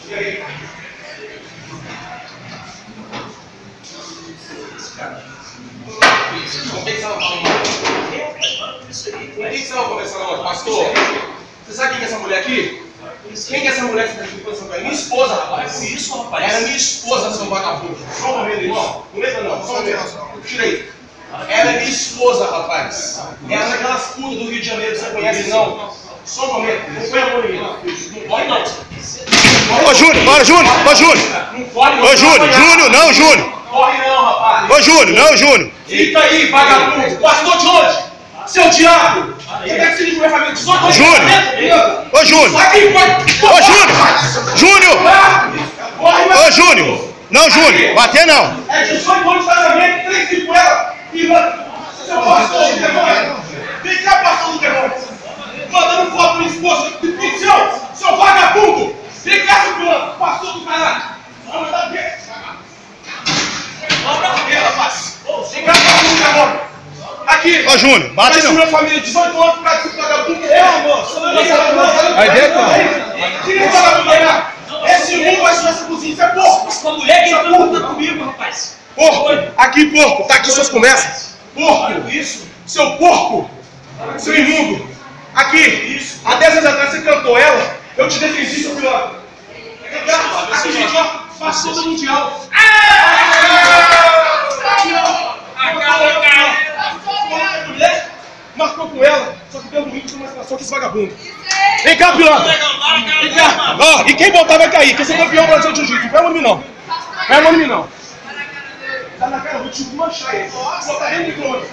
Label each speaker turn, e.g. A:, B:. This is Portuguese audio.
A: E aí? Com quem que você estava falando? Com quem que você estava conversando hoje, pastor? Você sabe quem é essa mulher aqui? Quem é essa mulher que você está pedindo posição para mim? Minha esposa, rapaz. Isso, rapaz. Era minha esposa, seu vagabundo. Só um momento, irmão. Não lembra não, só um momento. Tira aí. Ela é minha esposa, rapaz. Ela é daquelas putas do Rio de Janeiro, você conhece não? Só um momento. Não foi a mão ninguém. Não pode não.
B: Ô Júnior, bora Júnior. Ô Júnior.
A: Não pode não.
B: Ô Júnior, Júnior, não Júnior.
A: Corre não, rapaz.
B: Ô Júnior, não Júnior.
A: Fica aí, vagabundo. Pastor de onde? Seu diabo. Você quer que se ligue com minha família? 18 anos.
B: Júnior. Ô Júnior.
A: Aqui, pode.
B: Ô Júnior. Júnior. Ô Júnior. Não, Júnior. Bater não.
A: É 18 anos de casamento, 3 filhos com ela. E seu pastor do demônio. Vem cá, pastor do demônio. Mandando foto do esposo. Seu vagabundo. Vem cá, seu pilantra. Pastor do caralho. Vai mandar o quê? Vai mandar o quê, rapaz? Vem cá, pastor do demônio. Aqui.
B: Ô Júnior, bate não.
A: Minha família, 18 anos, por causa desse vagabundo.
B: Aí dentro.
A: Tira esse vagabundo aí, lá. Esse mundo vai ser essa cozinha. Isso é porco.
C: Essa mulher que luta comigo, rapaz.
A: Porco. Aqui, porco. Tá aqui suas conversas. Porco. Isso. Seu porco. Seu imundo. Aqui. Isso. Há 10 anos atrás você cantou ela. Eu te defendi, seu piloto. Aqui, gente, ó. Passou do Mundial. Marcou com ela, só que deu domingo mais passou que esse vagabundo. Vem cá, piloto! Vem cá! Ó, e quem botar vai cair, porque você é campeão brasileiro de jiu-jitsu. Não vai mano não. Vai mano não. Tá na cara, eu vou te manchar aí. Vou botar dentro do micro-ondas.